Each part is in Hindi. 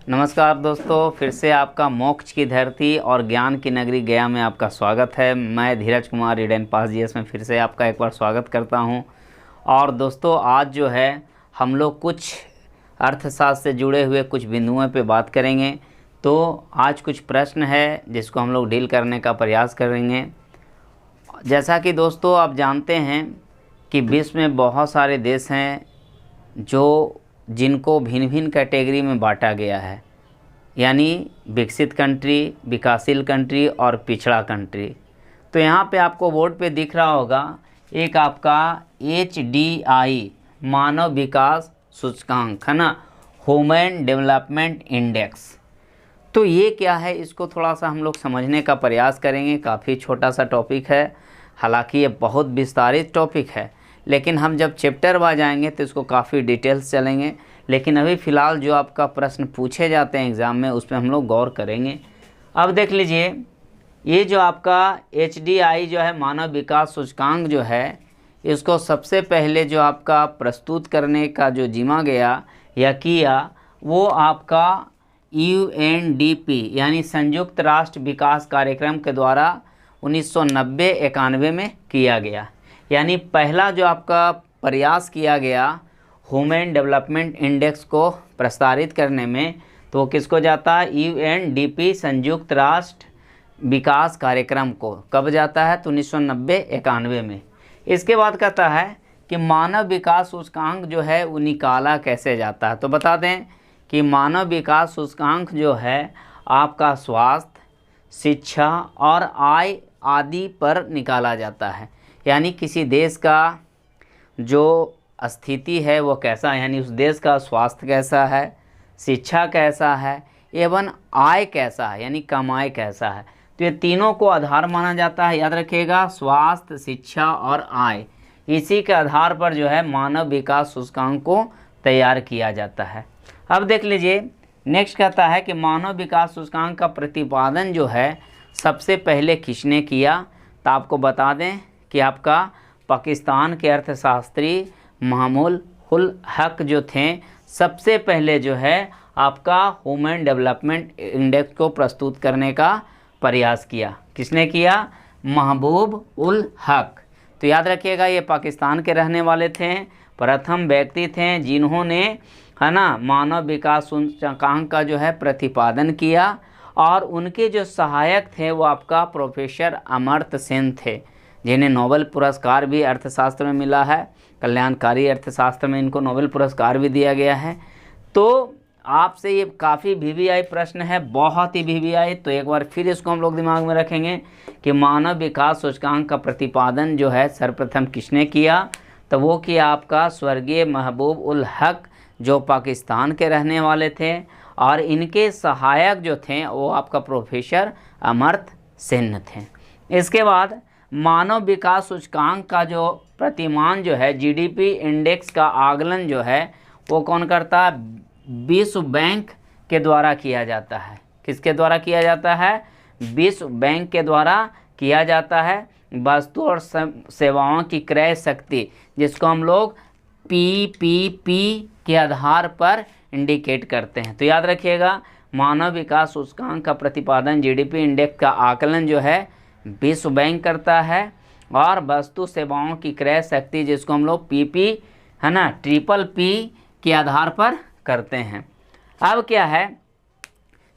नमस्कार दोस्तों, फिर से आपका मोक्ष की धरती और ज्ञान की नगरी गया में आपका स्वागत है। मैं Dheeraj Kumar read and pass GS में फिर से आपका एक बार स्वागत करता हूं। और दोस्तों, आज जो है हम लोग कुछ अर्थशास्त्र से जुड़े हुए कुछ बिंदुओं पे बात करेंगे। तो आज कुछ प्रश्न है जिसको हम लोग डील करने का प्रयास करेंगे। जैसा कि दोस्तों आप जानते हैं कि विश्व में बहुत सारे देश हैं जिनको भिन्न भिन्न कैटेगरी में बांटा गया है, यानी विकसित कंट्री, विकासशील कंट्री और पिछड़ा कंट्री। तो यहाँ पे आपको बोर्ड पे दिख रहा होगा एक आपका HDI मानव विकास सूचकांक है ना, ह्यूमन डेवलपमेंट इंडेक्स। तो ये क्या है, इसको थोड़ा सा हम लोग समझने का प्रयास करेंगे। काफ़ी छोटा सा टॉपिक है, हालांकि ये बहुत विस्तारित टॉपिक है, लेकिन हम जब चैप्टर वाइज जाएंगे तो इसको काफ़ी डिटेल्स चलेंगे। लेकिन अभी फ़िलहाल जो आपका प्रश्न पूछे जाते हैं एग्ज़ाम में, उस पर हम लोग गौर करेंगे। अब देख लीजिए, ये जो आपका HDI जो है मानव विकास सूचकांक जो है, इसको सबसे पहले जो आपका प्रस्तुत करने का जो जिम्मा गया या किया, वो आपका UNDP यानी संयुक्त राष्ट्र विकास कार्यक्रम के द्वारा 1990-91 में किया गया। यानी पहला जो आपका प्रयास किया गया ह्यूमन डेवलपमेंट इंडेक्स को प्रस्तावित करने में, तो किसको जाता है? UNDP संयुक्त राष्ट्र विकास कार्यक्रम को। कब जाता है? तो 1990-91 में। इसके बाद कहता है कि मानव विकास सूचकांक जो है वो निकाला कैसे जाता है। तो बता दें कि मानव विकास सूचकांक जो है आपका स्वास्थ्य, शिक्षा और आय आदि पर निकाला जाता है। यानी किसी देश का जो स्थिति है वो कैसा है, यानी उस देश का स्वास्थ्य कैसा है, शिक्षा कैसा है, एवं आय कैसा है, यानी कमाई कैसा है। तो ये तीनों को आधार माना जाता है। याद रखिएगा, स्वास्थ्य, शिक्षा और आय, इसी के आधार पर जो है मानव विकास सूचकांक को तैयार किया जाता है। अब देख लीजिए, नेक्स्ट कहता है कि मानव विकास सूचकांक का प्रतिपादन जो है सबसे पहले किसने किया। तो आपको बता दें कि आपका पाकिस्तान के अर्थशास्त्री महमूद उल हक जो थे, सबसे पहले जो है आपका ह्यूमन डेवलपमेंट इंडेक्स को प्रस्तुत करने का प्रयास किया। किसने किया? महमूद उल हक। तो याद रखिएगा, ये पाकिस्तान के रहने वाले थे, प्रथम व्यक्ति थे जिन्होंने है ना मानव विकास सूचकांक का जो है प्रतिपादन किया। और उनके जो सहायक थे वो आपका प्रोफेसर अमर्त्य सेन थे, जिन्हें नोबेल पुरस्कार भी अर्थशास्त्र में मिला है। कल्याणकारी अर्थशास्त्र में इनको नोबेल पुरस्कार भी दिया गया है। तो आपसे ये काफ़ी VVI प्रश्न है, बहुत ही VVI। तो एक बार फिर इसको हम लोग दिमाग में रखेंगे कि मानव विकास सूचकांक का प्रतिपादन जो है सर्वप्रथम किसने किया। तो वो किया आपका स्वर्गीय महमूद उल हक, जो पाकिस्तान के रहने वाले थे। और इनके सहायक जो थे वो आपका प्रोफेसर अमर्त्य सेन थे। इसके बाद मानव विकास सूचकांक का जो प्रतिमान जो है, GDP इंडेक्स का आकलन जो है वो कौन करता है? विश्व बैंक के द्वारा किया जाता है। किसके द्वारा किया जाता है? विश्व बैंक के द्वारा किया जाता है। वस्तु और सेवाओं की क्रय शक्ति, जिसको हम लोग PPP के आधार पर इंडिकेट करते हैं। तो याद रखिएगा, मानव विकास सूचकांक का प्रतिपादन GDP इंडेक्स का आकलन जो है विश्व बैंक करता है। और वस्तु सेवाओं की क्रय शक्ति, जिसको हम लोग PP है ना, PPP के आधार पर करते हैं। अब क्या है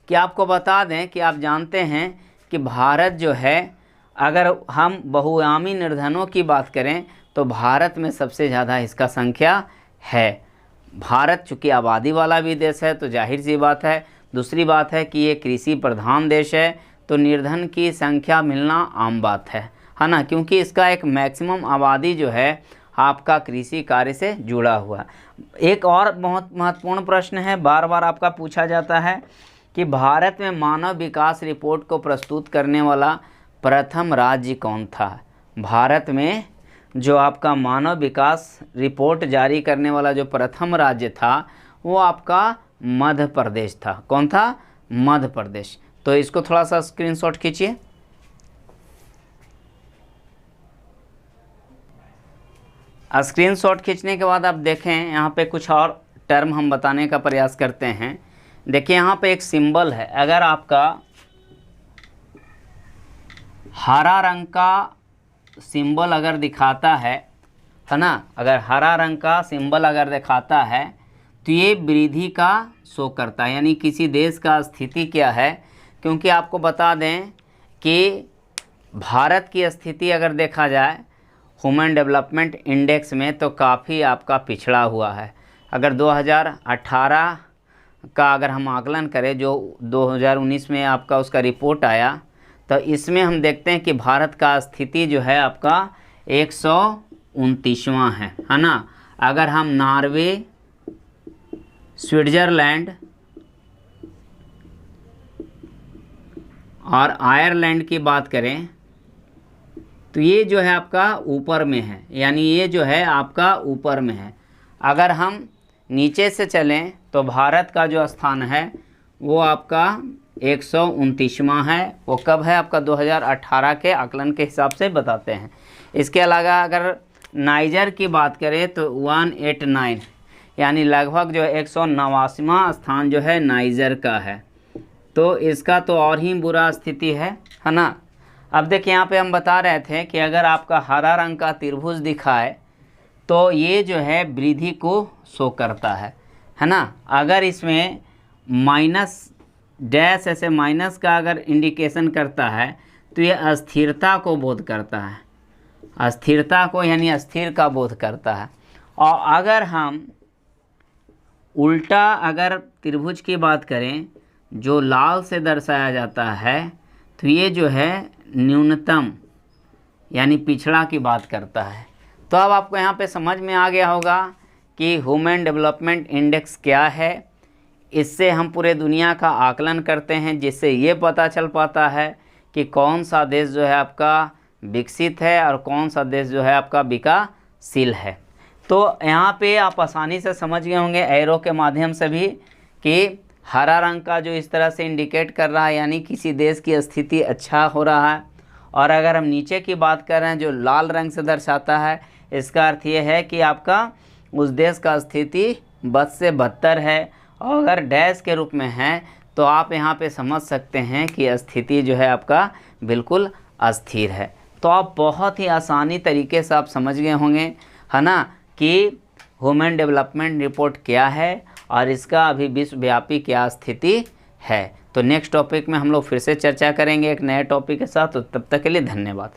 कि आपको बता दें कि आप जानते हैं कि भारत जो है, अगर हम बहुआयामी निर्धनों की बात करें तो भारत में सबसे ज़्यादा इसका संख्या है। भारत चूँकि आबादी वाला भी देश है तो जाहिर सी बात है। दूसरी बात है कि ये कृषि प्रधान देश है, तो निर्धन की संख्या मिलना आम बात है ना, क्योंकि इसका एक मैक्सिमम आबादी जो है आपका कृषि कार्य से जुड़ा हुआ। एक और बहुत महत्वपूर्ण प्रश्न है, बार बार आपका पूछा जाता है कि भारत में मानव विकास रिपोर्ट को प्रस्तुत करने वाला प्रथम राज्य कौन था। भारत में जो आपका मानव विकास रिपोर्ट जारी करने वाला जो प्रथम राज्य था वो आपका मध्य प्रदेश था। कौन था? मध्य प्रदेश। तो इसको थोड़ा सा स्क्रीनशॉट खींचिए। स्क्रीनशॉट खींचने के बाद आप देखें, यहाँ पे कुछ और टर्म हम बताने का प्रयास करते हैं। देखिए यहाँ पे एक सिंबल है, अगर आपका हरा रंग का सिंबल अगर दिखाता है ना, अगर हरा रंग का सिंबल अगर दिखाता है तो ये वृद्धि का शो करता है, यानी किसी देश का स्थिति क्या है। क्योंकि आपको बता दें कि भारत की स्थिति अगर देखा जाए ह्यूमन डेवलपमेंट इंडेक्स में तो काफ़ी आपका पिछड़ा हुआ है। अगर 2018 का अगर हम आकलन करें, जो 2019 में आपका उसका रिपोर्ट आया, तो इसमें हम देखते हैं कि भारत का स्थिति जो है आपका 129वां है ना। अगर हम नॉर्वे, स्विट्ज़रलैंड और आयरलैंड की बात करें तो ये जो है आपका ऊपर में है, यानी ये जो है आपका ऊपर में है। अगर हम नीचे से चलें तो भारत का जो स्थान है वो आपका 129वां है। वो कब है आपका 2018 के आकलन के हिसाब से बताते हैं। इसके अलावा अगर नाइजर की बात करें तो 189, यानी लगभग जो 189वां स्थान जो है नाइजर का है। तो इसका तो और ही बुरा स्थिति है ना। अब देखिए यहाँ पे हम बता रहे थे कि अगर आपका हरा रंग का त्रिभुज दिखाए तो ये जो है वृद्धि को शो करता है ना। अगर इसमें माइनस डैश ऐसे माइनस का अगर इंडिकेशन करता है तो ये अस्थिरता को बोध करता है, अस्थिरता को यानी अस्थिर का बोध करता है। और अगर हम उल्टा अगर त्रिभुज की बात करें जो लाल से दर्शाया जाता है तो ये जो है न्यूनतम यानी पिछड़ा की बात करता है। तो अब आपको यहाँ पे समझ में आ गया होगा कि ह्यूमन डेवलपमेंट इंडेक्स क्या है। इससे हम पूरे दुनिया का आकलन करते हैं, जिससे ये पता चल पाता है कि कौन सा देश जो है आपका विकसित है और कौन सा देश जो है आपका विकासशील है। तो यहाँ पे आप आसानी से समझ गए होंगे एरो के माध्यम से भी कि हरा रंग का जो इस तरह से इंडिकेट कर रहा है यानी किसी देश की स्थिति अच्छा हो रहा है। और अगर हम नीचे की बात कर रहे हैं जो लाल रंग से दर्शाता है, इसका अर्थ ये है कि आपका उस देश का स्थिति बद से बदतर है। और अगर डैश के रूप में है तो आप यहाँ पे समझ सकते हैं कि स्थिति जो है आपका बिल्कुल अस्थिर है। तो आप बहुत ही आसानी तरीके से आप समझ गए होंगे है ना कि ह्यूमन डेवलपमेंट रिपोर्ट क्या है और इसका अभी विश्वव्यापी क्या स्थिति है। तो नेक्स्ट टॉपिक में हम लोग फिर से चर्चा करेंगे एक नए टॉपिक के साथ। तो तब तक के लिए धन्यवाद।